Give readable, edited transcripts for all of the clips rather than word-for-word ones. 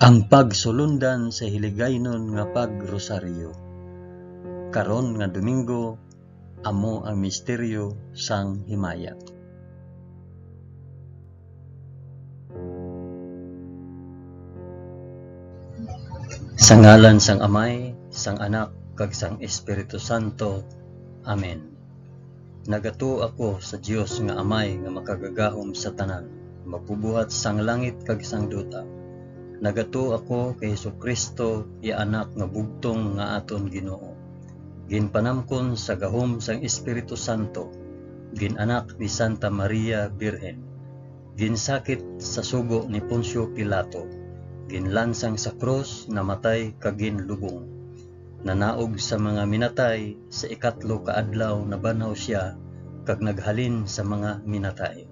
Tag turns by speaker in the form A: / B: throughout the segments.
A: Ang pagsulundan sa hiligaynon nga pagrosaryo. Karon nga Domingo, amo ang misteryo sang himaya. Sa ngalan sang Amay, sang Anak, kag sang Espiritu Santo. Amen. Nagato ako sa Dios nga Amay nga makagagahom sa tanan, mapubuhat sang langit kag sang duta. Nagato ako kay Jesucristo, iya anak nga bugtong nga aton Ginoo. Ginpanamkon sa gahom sang Espiritu Santo, ginanak ni Santa Maria Birhen. Ginsakit sa sugo ni Poncio Pilato, ginlansang sa krus, namatay kag ginlubong. Nanaog sa mga minatay, sa ikatlo ka adlaw nabanaw siya kag naghalin sa mga minatay.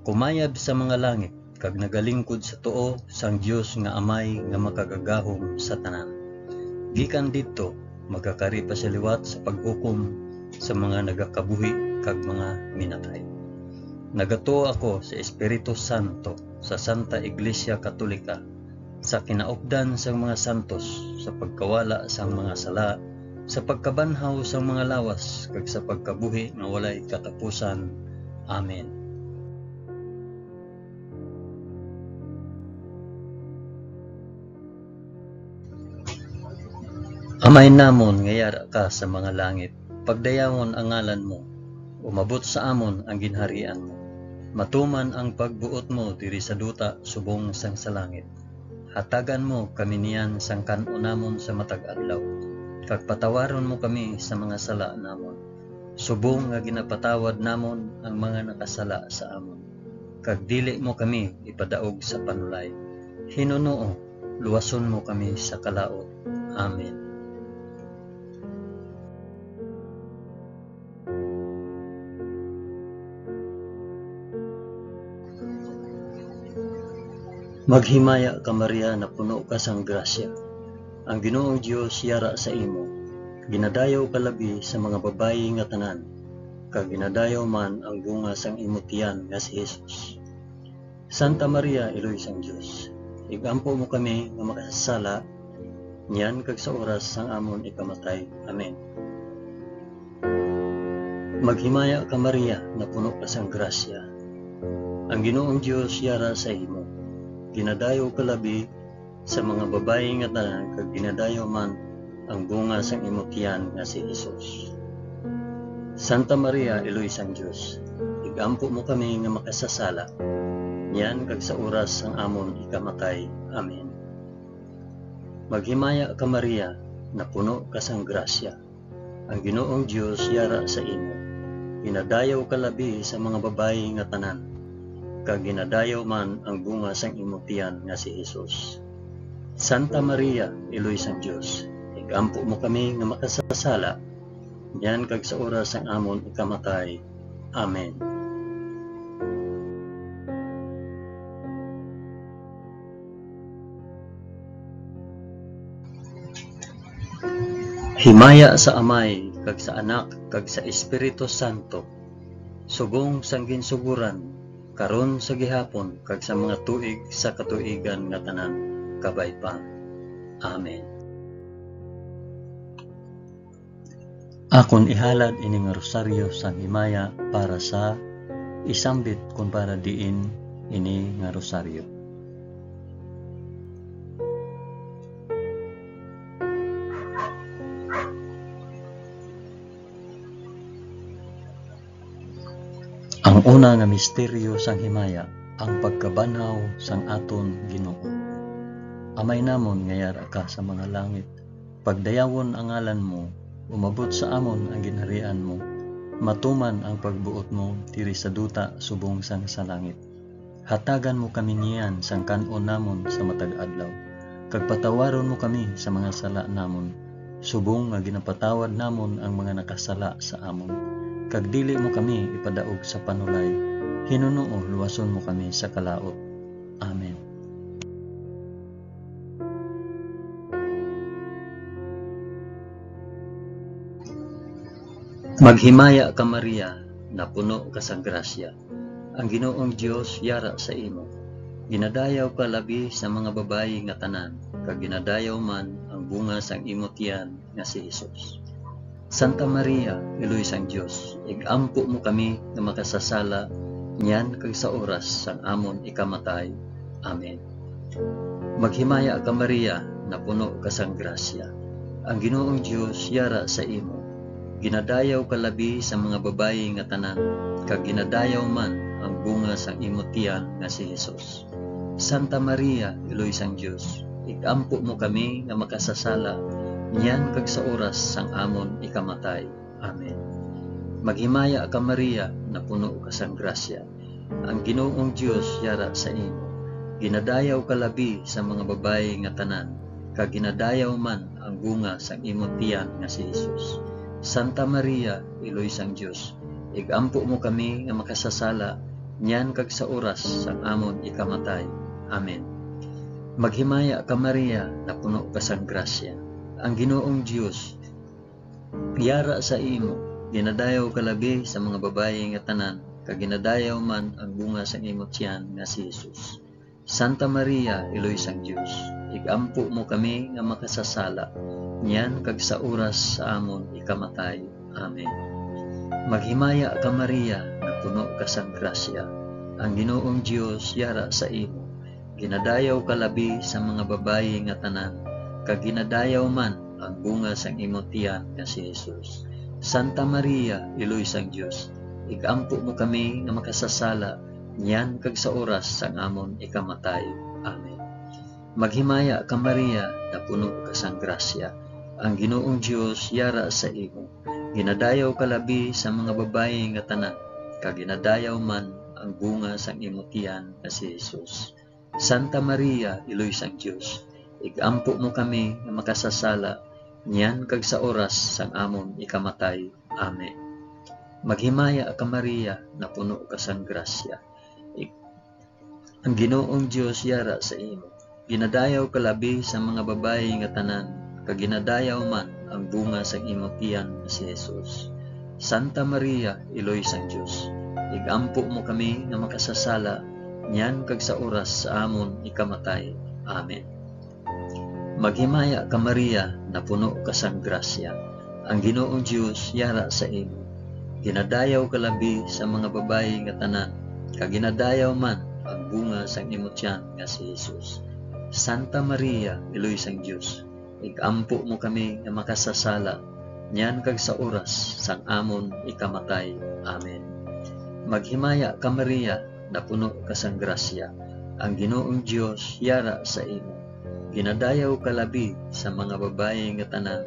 A: Kumayab sa mga langit kag nagalingkod sa tuo sang Dios nga Amay nga makagagahom sa tanan. Gikan didto magkakari pa sa liwat sa paghukom sa mga nagakabuhi kag mga minatay. Nagato ako sa Espiritu Santo, sa Santa Iglesia Katolika, sa kinaupdan sang mga santos, sa pagkawala sang mga sala, sa pagkabanhaw sang mga lawas, kag sa pagkabuhi nga walay katapusan. Amen. Amay namon nga yara ka sa mga langit, pagdayawon ang ngalan mo, umabot sa amon ang ginharian mo. Matuman ang pagbuot mo diri sa duta subong sang sa langit. Hatagan mo kami niyan sang kan-o namon sa matag adlaw, kag patawaron mo kami sa mga sala namon, subong nga ginapatawad namon ang mga nakasala sa amon. Kag dili mo kami ipadaog sa panulay. Hinunoo, luwason mo kami sa kalaot. Amen. Maghimaya ka Maria na puno ka sang grasya. Ang Ginoong Dios yara sa imo. Ginadayaw ka labi sa mga babayi nga tanan, kag ginadayaw man ang bunga sang imo tiyan nga si Jesus. Santa Maria, Iloy sang Dios, igampo mo kami nga makasasala, niyan kag sa oras sang amon ikamatay. Amen. Maghimaya ka Maria na puno ka sang grasya. Ang Ginoong Dios yara sa imo. Ginadayaw ka labi sa mga babayi nga tanan, kag ginadayaw man ang bunga sang imo tiyan nga si Jesus. Santa Maria, Iloy sang Dios, igampo mo kami nga makasasala, niyan kag sa oras sang amon ikamatay. Amen. Maghimaya ka Maria na puno ka sang grasya. Ang Ginoong Dios yara sa imo. Ginadayaw ka labi sa mga babayi nga tanan, kag ginadayaw man ang bunga sang imo tiyan nga si Jesus. Santa Maria, Iloy sang Dios, igampo mo kami nga makasasala, yan kag sa oras sang amon ikamatay. Amen. Himaya sa Amay, kag sa Anak, kag sa Espiritu Santo, subong sang ginsuguran, karon sa gihapon, kag sa mga tuig sa katuigan nga tanan, kabay pa. Amen. Akon ihalad ini nga rosaryo sang himaya para sa isambit kun para diin ini nga rosaryo. Ang una nga misteryo sang himaya, ang pagkabanhaw sang aton Ginoo. Amay namon nga yara ka sa mga langit, pagdayawon ang ngalan mo, umabot sa amon ang ginharian mo, matuman ang pagbuot mo diri sa duta subong sang sa langit. Hatagan mo kami niyan sang kan-o namon sa matag adlaw, kag patawaron mo kami sa mga sala namon, subong nga ginapatawad namon ang mga nakasala sa amon. Kag dili mo kami ipadaog sa panulay. Hinunoo, luwason mo kami sa kalaot. Amen. Maghimaya ka Maria na puno ka sang grasya. Ang Ginoong Dios yara sa imo. Ginadayaw ka labi sa mga babayi nga tanan, kag ginadayaw man ang bunga sang imong tiyan nga si Hesus. Santa Maria, Iloy sang Dios, igampo mo kami nga makasasala niyan kag sa oras sang amon ikamatay. Amen. Maghimaya ka Maria, na puno ka sang grasya. Ang Ginoong Dios yara sa imo. Ginadayaw ka labi sa mga babayi nga tanan, kag ginadayaw man ang bunga sang imong tiyan nga si Hesus. Santa Maria, Iloy sang Dios, igampo mo kami nga makasasala niyan kag sa oras sang amon ikamatay. Amen. Maghimaya ka Maria, na puno ka sang grasya. Ang Ginoong Dios yara sa imo. Ginadayaw ka labi sa mga babayi nga tanan, kag ginadayaw man ang bunga sang imong tiyan nga si Hesus. Santa Maria, Iloy sang Dios, igampo mo kami nga makasasala niyan kag sa oras sang amon ikamatay. Amen. Maghimaya ka Maria, na puno ka sang grasya. Ang Ginoong Dios yara sa imo. Ginadayaw ka labi sa mga babayi nga tanan, kag ginadayaw man ang bunga sang imong tiyan nga si Hesus. Santa Maria, Iloy sang Dios, igampo mo kami nga makasasala niyan kag sa oras sa amon ikamatay. Amen. Maghimaya ka Maria, na puno ka sang grasya. Ang Ginoong Dios yara sa imo. Ginadayaw ka labi sa mga babayi nga tanan, kag ginadayaw man ang bunga sang imong tiyan nga si Hesus. Santa Maria, Iloy sang Dios, igampo mo kami nga makasasala niyan kag sa oras sang amon ikamatay. Amen. Maghimaya ka Maria, na puno ka sang grasya. Ang Ginoong Dios yara sa imo. Ginadayaw ka labi sa mga babayi nga tanan, kag ginadayaw man ang bunga sang imong tiyan nga si Hesus. Santa Maria, Iloy sang Dios, igampo mo kami nga makasasala niyan kag sa oras sang amon ikamatay. Amen. Maghimaya ka Maria, na puno ka sang grasya. Ang Ginoong Dios yara sa imo. Ginadayaw ka labi sa mga babayi nga tanan, kag ginadayaw man ang bunga sang imong tiyan nga si Hesus. Santa Maria, Iloy sang Dios, igampo mo kami nga makasasala niyan kag sa oras sa amon ikamatay. Amen. Maghimaya ka Maria, na puno ka sang grasya. Ang Ginoong Dios yara sa imo. Ginadayaw ka labi sa mga babayi nga tanan, kag ginadayaw man ang bunga sang imong tiyan nga si Hesus. Santa Maria, Iloy sang Dios, igampo mo kami nga makasasala niyan kag sa oras sang amon ikamatay. Amen. Maghimaya ka Maria, na puno ka sang grasya. Ang Ginoong Dios yara sa imo. Ginadayaw ka labi sa mga babayi nga tanan,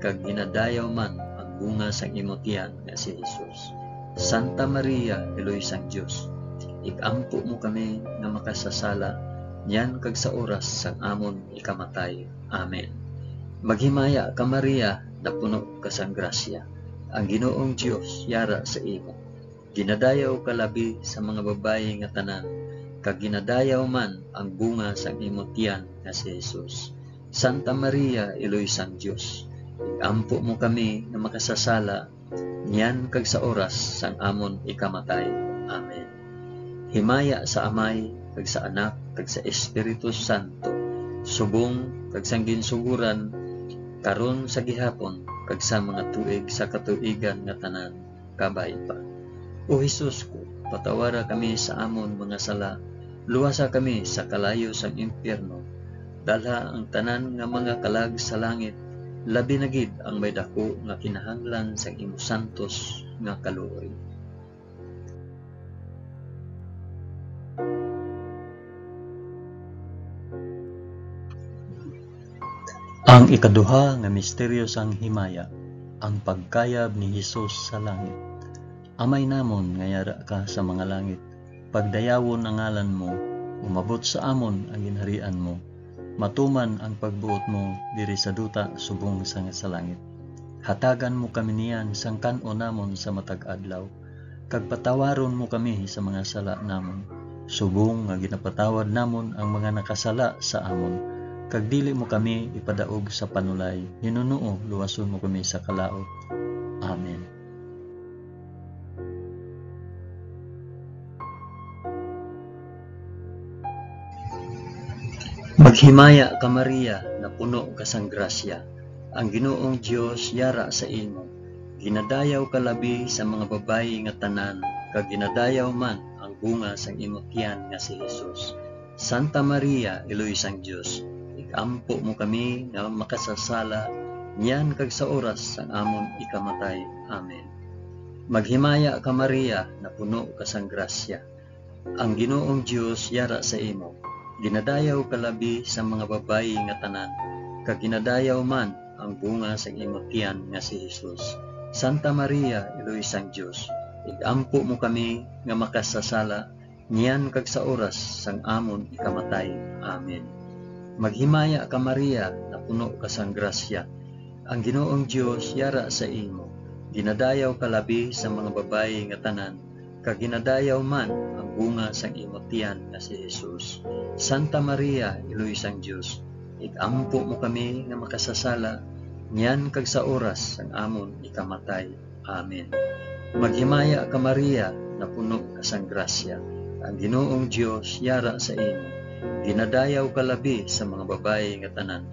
A: kag ginadayaw man ang bunga sang imong tiyan nga si Hesus. Santa Maria, Iloy sang Dios, igampo mo kami nga makasasala niyan kag sa oras sang amon ikamatay. Amen. Maghimaya ka Maria, na puno ka sang grasya. Ang Ginoong Dios yara sa imo. Ginadayaw ka labi sa mga babayi nga tanan, kag ginadayaw man ang bunga sang imong tiyan nga si Hesus. Santa Maria, Iloy sang Dios, igampo mo kami nga makasasala niyan kag sa oras sang amon ikamatay. Amen. Himaya sa Amay, kag sa Anak, kag sa Espiritu Santo, subong kag sang ginsuguran karon sa gihapon, kag sa mga tuig sa katuigan nga tanan, kabay pa. O Hesus ko, patawara kami sa amon mga sala, luwasa kami sa kalayo sang impyerno, dalha ang tanan nga mga kalag sa langit, labi na gid ang may dako nga kinahanglan sang imo santos nga kaluoy. Ang ikaduha nga misteryo sang himaya, ang pagkayab ni Hesus sa langit. Amay namon nga yara ka sa mga langit, pagdayawon ang ngalan mo, umabot sa amon ang ginharian mo, matuman ang pagbuot mo diri sa duta subong sa langit. Hatagan mo kami niyan sang kan-o namon sa matag adlaw, kag patawaron mo kami sa mga sala namon, subong nga ginapatawad namon ang mga nakasala sa amon, kag dili mo kami ipadaog sa panulay, hinunoo luwason mo kami sa kalaot. Amen. Maghimaya ka Maria, na puno ka sang grasya. Ang Ginoong Dios yara sa imo. Ginadayaw ka labi sa mga babayi nga tanan, kag ginadayaw man ang bunga sang imong tiyan nga si Jesus. Santa Maria, Iloy sang Dios, ikampo mo kami nga makasasala, niyan kag sa oras sang amon ikamatay. Amen. Maghimaya ka Maria, na puno ka sang grasya. Ang Ginoong Dios yara sa imo. Ginadayaw ka labi sa mga babayi nga tanan, kag ginadayaw man ang bunga sa imong tiyan nga si Jesus. Santa Maria, Iloy sang Dios, igampo mo kami nga makasasala, niyan kag sa oras sang amon ikamatay. Amen. Maghimaya ka Maria, na puno ka sang grasya. Ang Ginoong Dios yara sa imo. Ginadayaw ka labi sa mga babayi nga tanan, kag ginadayaw man ang bunga sang imong tiyan nga si Jesus. Santa Maria, Iloy sang Dios, igampo mo kami nga makasasala, niyan kag sa oras sang amon ikamatay. Amen. Maghimaya ka Maria, na puno ka sang grasya. Ang Ginoong Dios yara sa imo. Ginadayaw ka labi sa mga babayi nga tanan,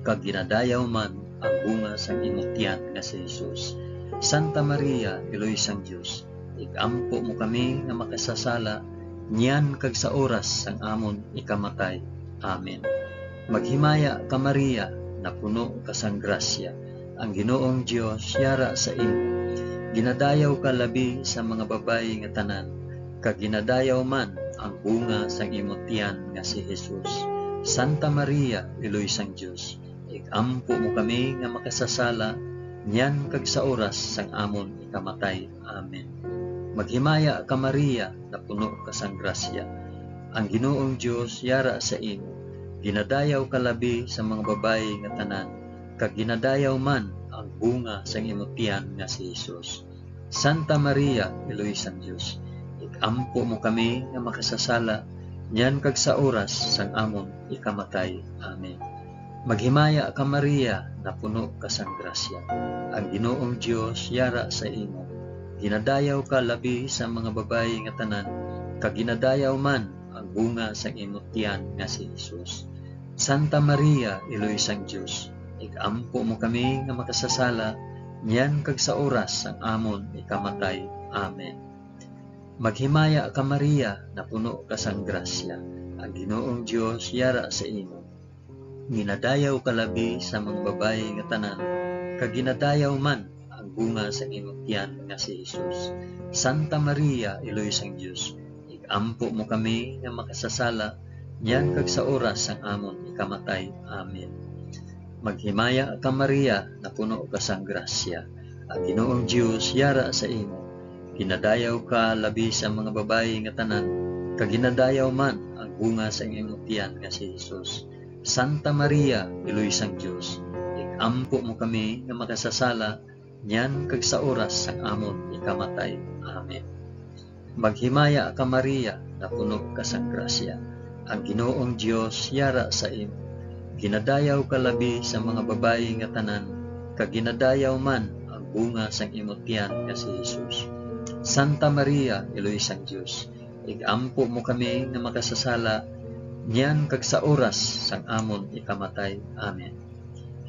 A: kag ginadayaw man ang bunga sang imong tiyan nga si Jesus. Santa Maria, Iloy sang Dios, igampo mo kami nga makasasala, niyan kag sa oras sang amon ikamatay. Amen. Maghimaya ka Maria, na puno ka sang grasya. Ang Ginoong Dios yara sa imo. Ginadayaw ka labi sa mga babayi nga tanan, kag ginadayaw man ang bunga sang imong tiyan nga si Jesus. Santa Maria, Iloy sang Dios, igampo mo kami nga makasasala, niyan kag sa oras sang amon ikamatay. Amen. Maghimaya ka Maria, na puno ka sang grasya. Ang Ginoong Dios yara sa imo. Ginadayaw ka labi sa mga babayi nga tanan, kag ginadayaw man ang bunga sang imong tiyan nga si Jesus. Santa Maria, Iloy sang Dios, igampo mo kami nga makasasala, niyan kag sa oras sang amon ikamatay. Amen. Maghimaya ka Maria, na puno ka sang grasya. Ang Ginoong Dios yara sa imo. Ginadayaw ka labi sa mga babayi nga tanan, kag ginadayaw man ang bunga sang imong tiyan nga si Jesus. Santa Maria, Iloy sang Dios, igampo mo kami nga makasasala, niyan kag sa oras sang amon ikamatay. Amen. Maghimaya ka Maria, na puno ka sang grasya. Ang Ginoong Dios yara sa imo. Ginadayaw ka labi sa mga babayi nga tanan, kag ginadayaw man ang bunga sa imong tiyan nga si Jesus. Santa Maria, Iloy sang Dios, igampo mo kami nga makasasala, niyan kag sa oras sang amon ikamatay. Amen. Maghimaya ka Maria, na puno ka sang grasya. Ang Ginoong Dios yara sa imo. Ginadayaw ka labi sa mga babayi nga tanan, kag ginadayaw man ang bunga sa imong tiyan nga si Jesus. Santa Maria, Iloy sang Dios, igampo mo kami nga makasasala, niyan kag sa oras sang amon ikamatay. Amen. Maghimaya ka Maria, na puno ka sang grasya. Ang Ginoong Dios yara sa imo. Ginadayaw ka labi sa mga babayi nga tanan, kag ginadayaw man ang bunga sang imong tiyan nga si Jesus. Santa Maria, Iloy sang Dios, igampo mo kami nga makasasala, niyan kag sa oras sang amon ikamatay. Amen.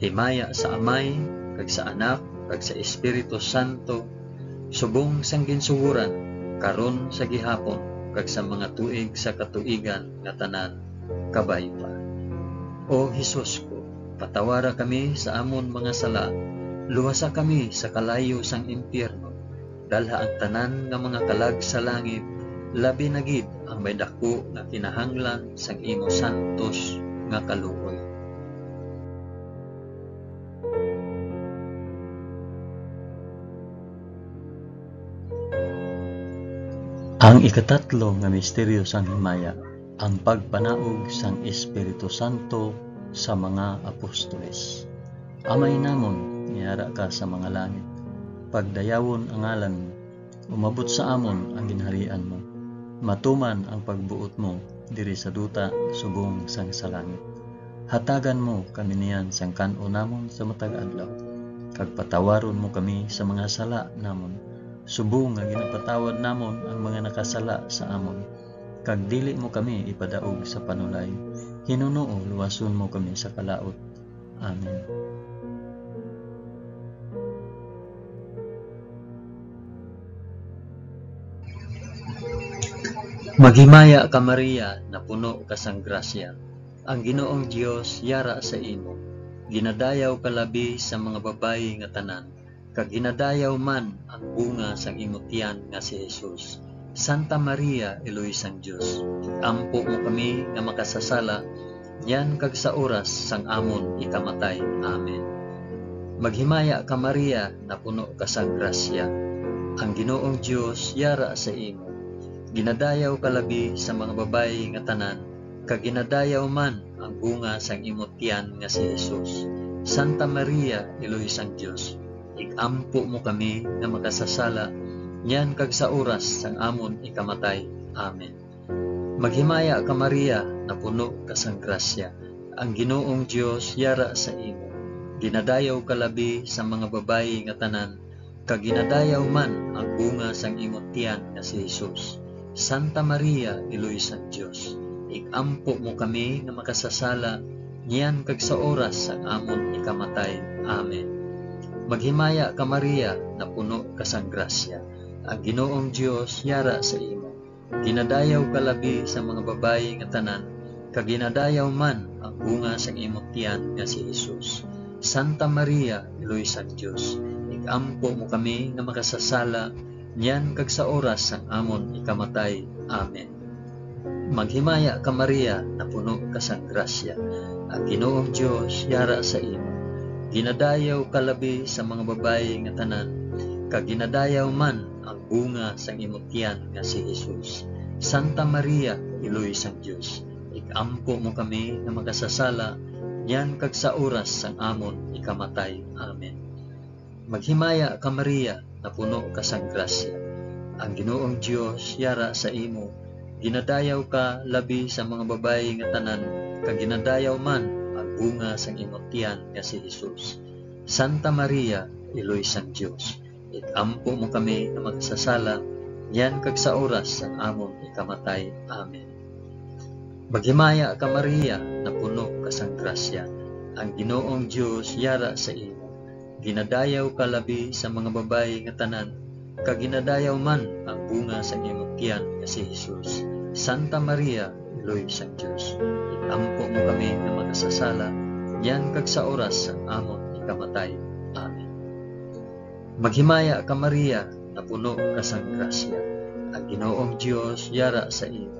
A: Himaya sa Amay, kag sa Anak, kag sa Espiritu Santo, subong sang ginsuhuran, karon sa gihapon, kag sa mga tuig sa katuigan nga tanan, kabay pa. O Hesus ko, patawara kami sa amon mga sala, luwasa kami sa kalayo sang impyerno, dalha ang tanan nga mga kalag sa langit, labi na gid ang may dako nga kinahanglan sang imo santos nga kaluoy. Ang ikatatlo nga misteryo sang himaya, ang pagpanaog sang Espiritu Santo sa mga apostoles. Amay namon, niyara ka sa mga langit, pagdayawon ang ngalan mo, umabot sa amon ang ginharian mo, matuman ang pagbuot mo diri sa duta subong sang sa langit. Hatagan mo kami niyan sang kan-o namon sa matag adlaw, kag patawaron mo kami sa mga sala namon, subong nga ginapatawad namon ang mga nakasala sa amon, kag dili mo kami ipadaog sa panulay, Hinunoo, luwason mo kami sa kalaot. Amen. Maghimaya ka Maria, na puno ka sang grasya. Ang Ginoong Dios yara sa imo. Ginadayaw ka labi sa mga babayi nga tanan, kag ginadayaw man ang bunga sang imong tiyan nga si Jesus. Santa Maria, Eloy sang Dios, ampo mo kami nga makasasala, yan kag sa oras sang amon ikamatay. Amen. Maghimaya ka Maria, na puno ka sang grasya. Ang Ginoong Dios yara sa imo. Ginadayaw ka labi sa mga babayi nga tanan, kag ginadayaw man ang bunga sang imong tiyan nga si Jesus. Santa Maria, Eloy sang Dios, igampo mo kami nga makasasala, yan kag sa oras sang amon ikamatay. Amen. Maghimaya ka Maria, na puno ka sang grasya. Ang Ginoong Dios yara sa imo. Ginadayaw ka labi sa mga babayi nga tanan, kag ginadayaw man ang bunga sang imong tiyan nga si Jesus. Santa Maria, Eloy sang Dios, igampo mo kami nga makasasala, niyan kag sa oras sang amon ikamatay. Amen. Maghimaya ka Maria, na puno ka sang grasya. Ang Ginoong Dios yara sa imo. Ginadayaw ka labi sa mga babayi nga tanan, kag ginadayaw man ang bunga sang imong tiyan nga si Jesus. Santa Maria, Eloy sang Dios, igampo mo kami nga makasasala, niyan kag sa oras sang amon ikamatay. Amen. Maghimaya ka Maria, na puno ka sang grasya. Ang Ginoong Dios yara sa imo. Ginadayaw ka labi sa mga babayi nga tanan, kag ginadayaw man ang bunga sang imong tiyan nga si Jesus. Santa Maria, Eloy sang Dios, igampo mo kami nga makasasala, niyan kag sa oras sang amon ikamatay. Amen. Maghimaya ka Maria, na puno ka sang grasya. Ang Ginoong Dios yara sa imo. Ginadayaw ka labi sa mga babayi nga tanan, kag ginadayaw man ang bunga sang imong tiyan nga si Jesus. Santa Maria, Eloy sang Dios, igampo mo kami nga makasasala, yan kag sa oras sang amon ikamatay. Amen. Maghimaya ka Maria, na puno ka sang grasya. Ang Ginoong Dios yara sa imo. Ginadayaw ka labi sa mga babayi nga tanan, kag ginadayaw man ang bunga sang imong tiyan nga si Jesus. Santa Maria, Eloy sang Dios, igampo mo kami nga makasasala, yan kag sa oras sang amon ikamatay. Amen. Maghimaya ka Maria, na puno ka sang grasya. Ang Ginoong Dios yara sa imo.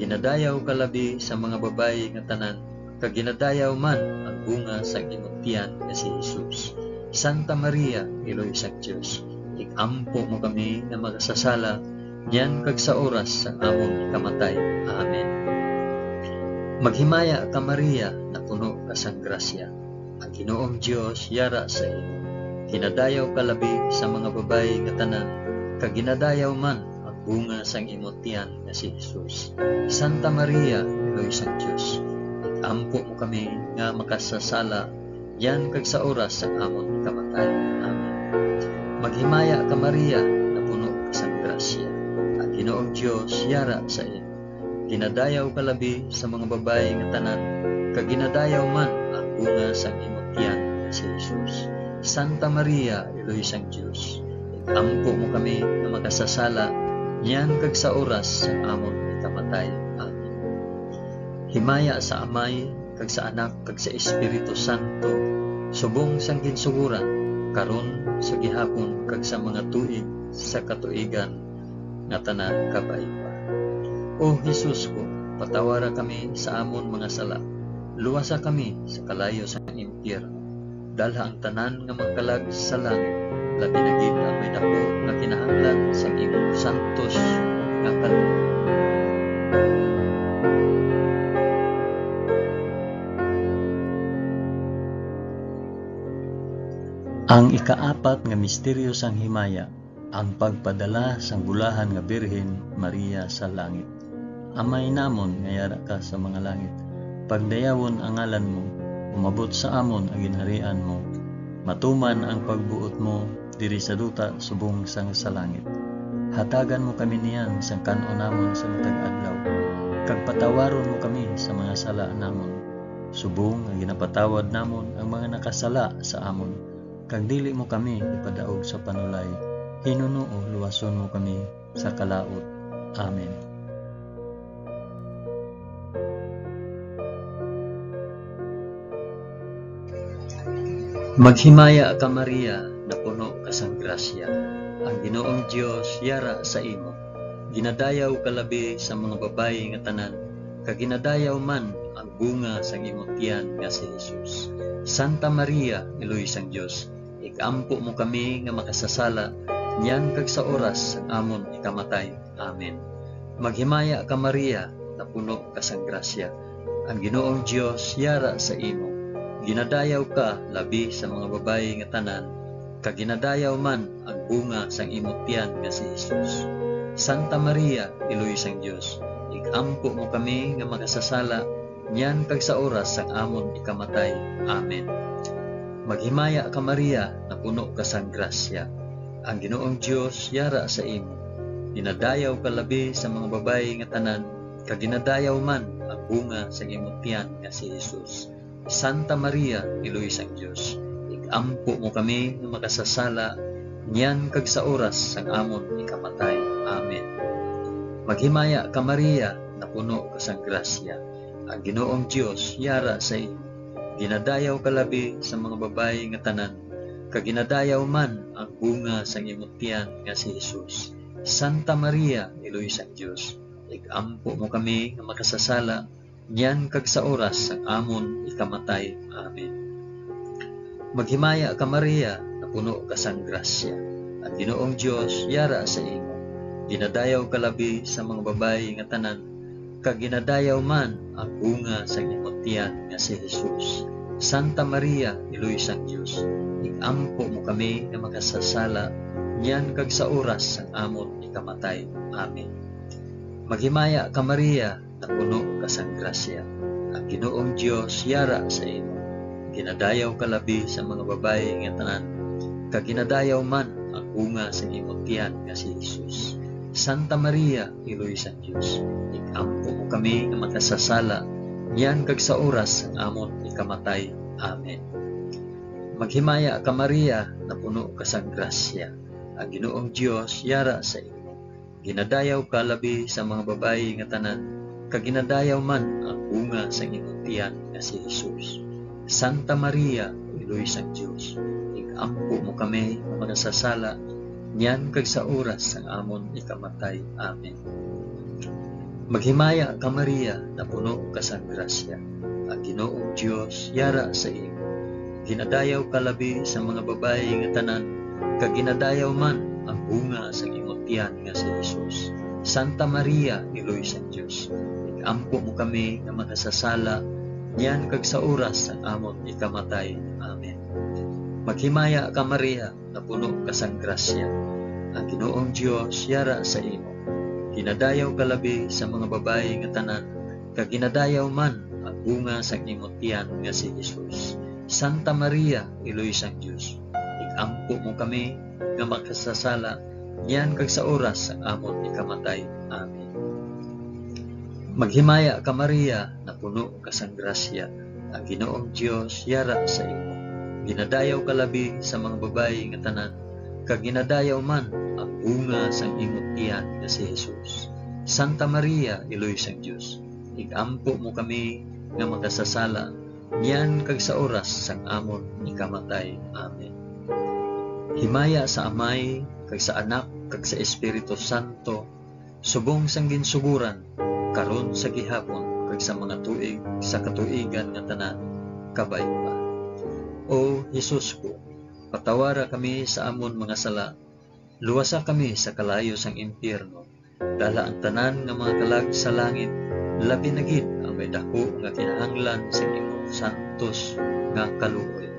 A: Ginadayaw ka labi sa mga babayi nga tanan, kag ginadayaw man ang bunga sang imong tiyan nga si Jesus. Santa Maria, Eloy sang Dios, igampo mo kami nga makasasala, yan kag sa oras sang amon ikamatay. Amen. Maghimaya ka Maria, na puno ka sang grasya. Ang Ginoong Dios yara sa imo. Ginadayaw ka labi sa mga babayi nga tanan, kag ginadayaw man ang bunga sang imong tiyan nga si Jesus. Santa Maria, Eloy sang Dios, igampo mo kami nga makasasala, yan kag sa oras sang amon ikamatay. Amen. Maghimaya ka Maria, na puno ka sang grasya. Ang Ginoong Dios yara sa imo. Ginadayaw ka labi sa mga babayi nga tanan, kag ginadayaw man ang bunga sang imong tiyan nga si Jesus. Santa Maria, Eloy sang Dios, igampo mo kami nga makasasala, yan kag sa oras sang amon ikamatay. Amen. Himaya sa Amay, kag sa Anak, kag sa Espiritu Santo, subong sang ginsuguran, karon sa gihapon, kag sa mga tuig sa katuigan nga tanan kabaypa. O Jesus ko, patawara kami sa amon mga sala, luwasa kami sa kalayo sa impyerno, dalha ang tanan nga magkalag sa langit, labi na gid ang may dako nga kinahanglan sa imong santos nga kaloob. Ang ikaapat nga misteryo sang himaya, ang pagpadala sang bulahan nga Birhen Maria sa langit. Amay namon nga yara ka sa mga langit, pagdayawon ang ngalan mo, umabot sa amon ang ginharian mo, matuman ang pagbuot mo diri sa duta subong sang sa langit. Hatagan mo kami niyan sang kan-o namon sa matag adlaw, kag patawaron mo kami sa mga sala namon. Subong nga ginapatawad namon ang mga nakasala sa amon, kag dili mo kami ipadaog sa panulay. Hinunoo luwason mo kami sa kalaot. Amen. Maghimaya ka Maria, na puno ka sang grasya. Ang Ginoong Dios yara sa imo. Ginadayaw ka labi sa mga babayi nga tanan, kag ginadayaw man ang bunga sang imong tiyan nga si Jesus. Santa Maria, Iloy sang Dios, ikampo mo kami nga makasasala, niyan kag sa oras sang amon ikamatay. Amen. Maghimaya ka Maria, na puno ka sang grasya. Ang Ginoong Dios yara sa imo. Ginadayaw ka labi sa mga babayi nga tanan, kag ginadayaw man ang bunga sang imong tiyan nga si Jesus. Santa Maria, Iloy sang Dios, ikampo mo kami nga makasasala, niyan kag sa oras sang amon ikamatay. Amen. Maghimaya ka Maria, na puno ka sang grasya. Ang Ginoong Dios yara sa imo. Ginadayaw ka labi sa mga babayi nga tanan, kag ginadayaw man ang bunga sang imong tiyan nga si Jesus. Santa Maria, Iloy sang Dios, ikampo mo kami nga makasasala, niyan kag sa oras sang amon ikamatay. Amen. Maghimaya ka Maria, na puno ka sang grasya. Ang Ginoong Dios yara sa imo. Ginadayaw ka labi sa mga babayi nga tanan, kag ginadayaw man ang bunga sang imong tiyan nga si Jesus. Santa Maria, Iloy sang Dios, ikampo mo kami nga makasasala, niyan kag sa oras sang amon ikamatay. Amen. Maghimaya ka Maria, na puno ka sang grasya. Ang Ginoong Dios yara sa imo. Ginadayaw ka labi sa mga babayi nga tanan, kag ginadayaw man ang bunga sang imong tiyan nga si Jesus. Santa Maria, Iloy sang Dios, ikampo mo kami nga makasasala, niyan kag sa oras sang amon ikamatay. Amen. Maghimaya ka Maria, na puno ka sang grasya. Ang Ginoong Dios yara sa imo. Ginadayaw ka labi sa mga babayi nga tanan, kag ginadayaw man ang bunga sang imong tiyan nga si Jesus. Santa Maria, Iloy sang Dios, ikampo mo kami nga makasasala, niyan kag sa oras sang amon ikamatay. Amen. Maghimaya ka Maria, na puno ka sang grasya. Ang Ginoong Dios yara sa imo. Ginadayaw ka labi sa mga babayi nga tanan, kag ginadayaw man ang bunga sang imong tiyan nga si Jesus. Santa Maria, Iloy sang Dios, ikampo mo kami nga makasasala, niyan kag sa oras sang amon ikamatay. Amen. Maghimaya ka Maria, na puno ka sang grasya. Ang Ginoong Dios yara sa imo. Ginadayaw ka labi sa mga babayi nga tanan, kag ginadayaw man ang bunga sang imong tiyan nga si Jesus. Santa Maria, Iloy sang Dios, ikampo mo kami nga makasasala, niyan kag sa oras sang amon ikamatay. Amen. Maghimaya ka Maria, na puno ka sang grasya. Ang Ginoong Dios yara sa imo. Ginadayaw ka labi sa mga babayi nga tanan, kag ginadayaw man ang bunga sang imong tiyan nga si Jesus. Santa Maria, Iloy sang Dios, ikampo mo kami nga makasasala, niyan kag sa oras sang amon ikamatay. Amen. Maghimaya ka Maria, na puno ka sang grasya. Ang Ginoong Dios yara sa imo. Ginadayaw ka labi sa mga babayi nga tanan, kag ginadayaw man ang bunga sang imong tiyan nga si Jesus. Santa Maria, Iloy sang Dios, ikampo mo kami nga makasasala, niyan kag sa oras sang amon ikamatay. Amen. Himaya sa Amay, kag sa Anak, kag sa Espiritu Santo, subong sang ginsuguran, karon sa gihapon, kag sa mga tuig sa katuigan nga tanan, kabay pa. O Jesus ko, patawara kami sa amon mga sala, luwasa kami sa kalayo sang impyerno, dala ang tanan nga mga kalag sa langit, labi na gid ang may dako nga kinahanglan sa imong santos nga kaluoy.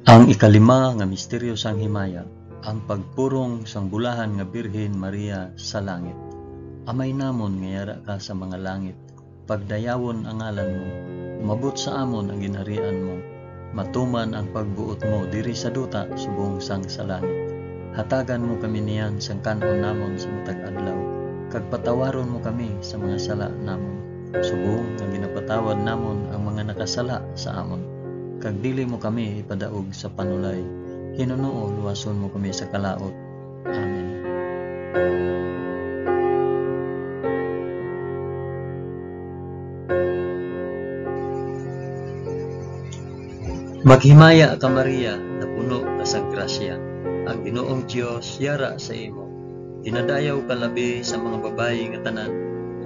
A: Ang ikalima nga misteryo sang himaya, ang pagpurong sang bulahan nga Birhen Maria sa langit. Amay namon nga yara ka sa mga langit, pagdayawon ang ngalan mo, umabot sa amon ang ginharian mo, matuman ang pagbuot mo diri sa duta subong sang sa langit. Hatagan mo kami niyan sang kanon namon sa matag adlaw, kag patawaron mo kami sa mga sala namon, subong nga ginapatawad namon ang mga nakasala sa amon. Kag dili mo kami ipadaog sa panulay, Hinuno luwason mo kami sa kalaot. Amen. Maghimaya ka Maria, na puno ka sa grasya. Ang Ginoong Dios yara sa imo. Ginadayaw ka labi sa mga babayi nga tanan,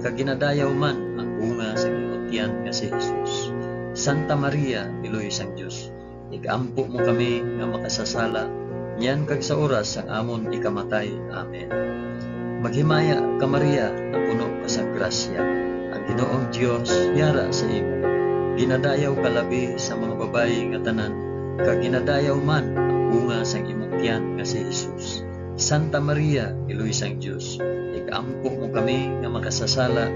A: kag ginadayaw man ang bunga sa imong tiyan nga si Jesus. Santa Maria, Iloy sang Dios, igampo mo kami nga makasasala, niyan kag sa oras ang amon ikamatay. Amen. Maghimaya ka Maria, na puno ka sa grasya. Ang Ginoong Dios yara sa imo. Ginadayaw ka labi sa mga babayi nga tanan, kag ginadayaw man ang bunga sang imong tiyan nga si Jesus. Santa Maria, Iloy sang Dios, igampo mo kami nga makasasala,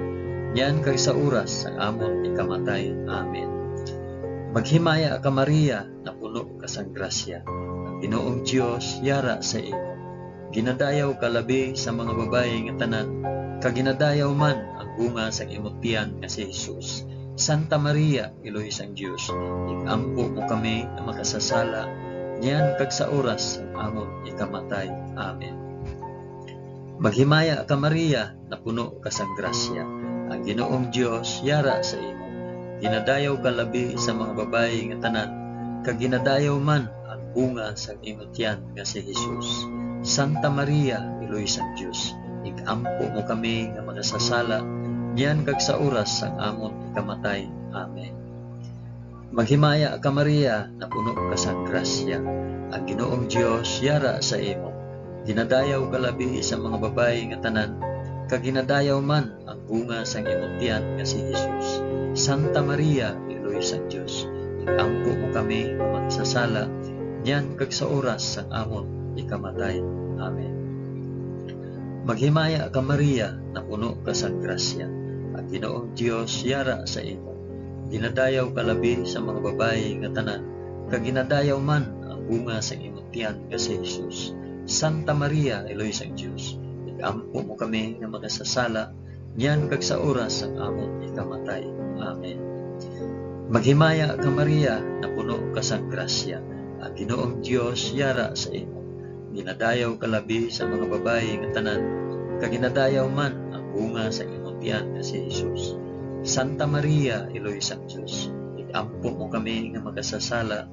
A: niyan kag sa oras ang amon ikamatay. Amen. Maghimaya ka Maria, na puno ka sang grasya. Ang Ginoong Dios yara sa imo. Ginadayaw ka labi sa mga babayi nga tanan, kag ginadayaw man ang bunga sang imong tiyan nga si Jesus. Santa Maria, Iloy sang Dios, igampo mo kami nga makasasala, niyan kag sa oras ang amon ikamatay. Amen. Maghimaya ka Maria, na puno ka sang grasya. Ang Ginoong Dios yara sa imo. Ginadayaw ka labi sa mga babayi nga tanan, kag ginadayaw man ang bunga sang imong tiyan nga si Jesus. Santa Maria, Iloy sang Dios, igampo mo kami nga makasasala, niyan kag sa oras ang amon ikamatay. Amen. Maghimaya ka Maria, na puno ka sang grasya. Ang Ginoong Dios yara sa imo. Ginadayaw ka labi sa mga babayi nga tanan, kag ginadayaw man ang bunga sang imong tiyan nga si Jesus. Santa Maria, Iloy sang Dios, igampo mo kami nga makasasala, niyan kag sa oras ang amon ikamatay. Amen. Maghimaya ka Maria, na puno ka sang grasya. Ang Ginoong Dios yara sa imo. Ginadayaw ka labi sa mga babayi nga tanan, kag ginadayaw man ang bunga sa imong tiyan nga si Jesus. Santa Maria, Iloy sang Dios, igampo mo kami nga makasasala, niyan kag sa oras ang amon ikamatay. Amen. Maghimaya ka Maria, na puno ka sang grasya. Ang Ginoong Dios yara sa imo. Ginadayaw ka labi sa mga babayi nga tanan, kag ginadayaw man ang bunga sa imong tiyan nga si Jesus. Santa Maria, Iloy sang Dios, igampo mo kami nga makasasala,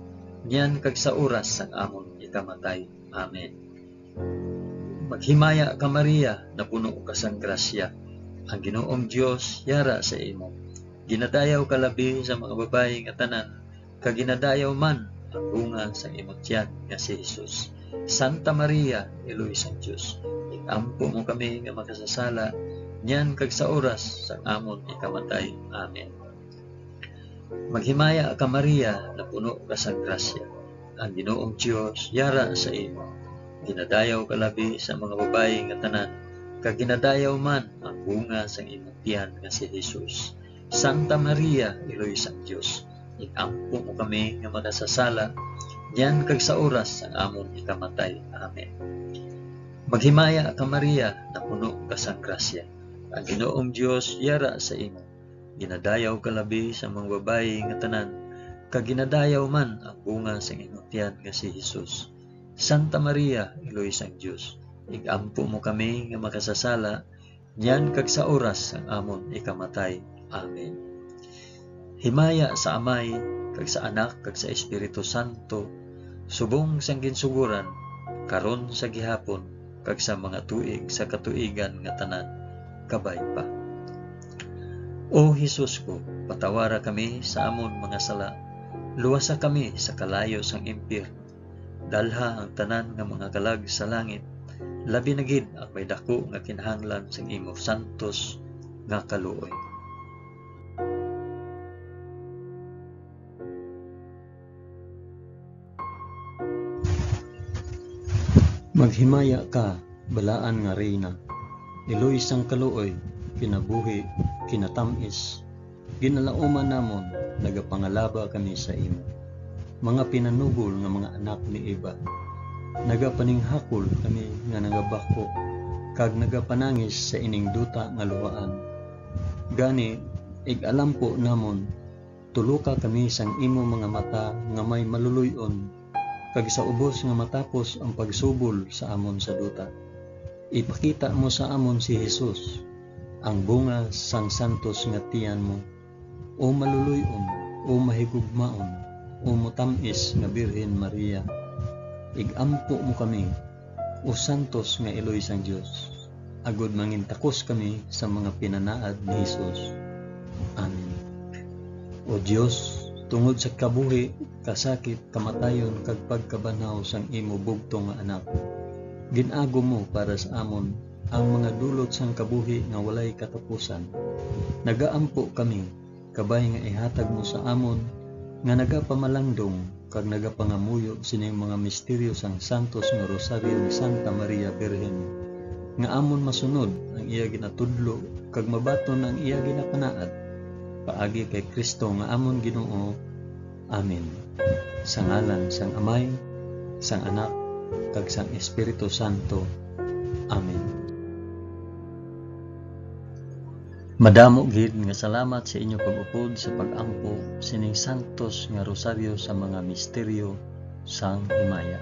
A: niyan kag sa oras ang amon ikamatay. Amen. Maghimaya ka Maria, na puno ka sang grasya. Ang Ginoong Dios yara sa imo. Ginadayaw ka labi sa mga babayi nga tanan, kag ginadayaw man ang bunga sa imong tiyan nga si Jesus. Santa Maria, Iloy sang Dios, igampo mo kami nga makasasala, niyan kag sa oras sang amon ikamatay. Amen. Maghimaya ka Maria, na puno ka sang grasya. Ang Ginoong Dios yara sa imo. Ginadayaw ka labi sa mga babayi nga tanan, kag ginadayaw man ang bunga sang imong tiyan nga si Jesus. Santa Maria, Iloy sang Dios, igampo mo kami nga makasasala, niyan kag sa oras ang amon ikamatay. Amen. Maghimaya ka Maria, na puno ka sang grasya. Ang Ginoong Dios yara sa imo. Ginadayaw ka labi sa mga babayi nga tanan, kag ginadayaw man ang bunga sa imong tiyan nga si Jesus. Santa Maria, Iloy sang Dios, igampo mo kami nga makasasala, niyan kag sa oras ang amon ikamatay. Amen. Himaya sa Amay, kag sa Anak, kag sa Espiritu Santo, subong sang ginsuguran, karon sa gihapon, kag sa mga tuig sa katuigan nga tanan, kabay pa. O Jesus ko, patawara kami sa amon mga sala, luwasa kami sa kalayo sang impyerno, dalha ang tanan nga mga kalag sa langit, labi na gid ang may dako nga kinahanglan sang imo santos nga kaluoy. Maghimaya ka, balaan nga reyna, Iloy sang kaluoy, kinabuhi, kinatamis, ginalauman namon, nagapangalaba kami sa imo. mga pinanugol nga mga anak ni Eva. Nagapaninghakol kami nga nagabako, kag nagapanangis sa ining duta nga luwaan. Gani, ig-alam po namon, tuluka kami sang imo mga mata nga may maluluyon, kag sa ubos nga matapos ang pagsubol sa amon sa duta. Ipakita mo sa amon si Jesus, ang bunga sang santos nga tiyan mo, o maluluyon, o mahigugmaon, o mutamis nga Birhen Maria. Igampo mo kami, o santos nga Eloy sang Dios, agod mangintakos kami sa mga pinanaad ni Jesus. Amen. O Dios, tungod sa kabuhi, kasakit, kamatayon, kag pagkabanhaw sang imo bugtong nga anak, ginago mo para sa amon ang mga dulot sang kabuhi nga walay katapusan. Nagaampo kami, kabay nga ihatag mo sa amon, nga nagapamalandong, kag nagapangamuyo sining mga misteryo sang santos nga rosaryo ni Santa Maria Birhen, nga amon masunod ang iya ginatudlo, kag mabaton ang iya ginapanaad, paagi kay Kristo nga amon Ginoo. Amen. Sa ngalan sang Amay, sang Anak, kag sang Espiritu Santo. Amen. Madamo gid nga salamat sa inyo pag-upod sa pag-ampo sining santos nga rosaryo sa mga misteryo sang himaya.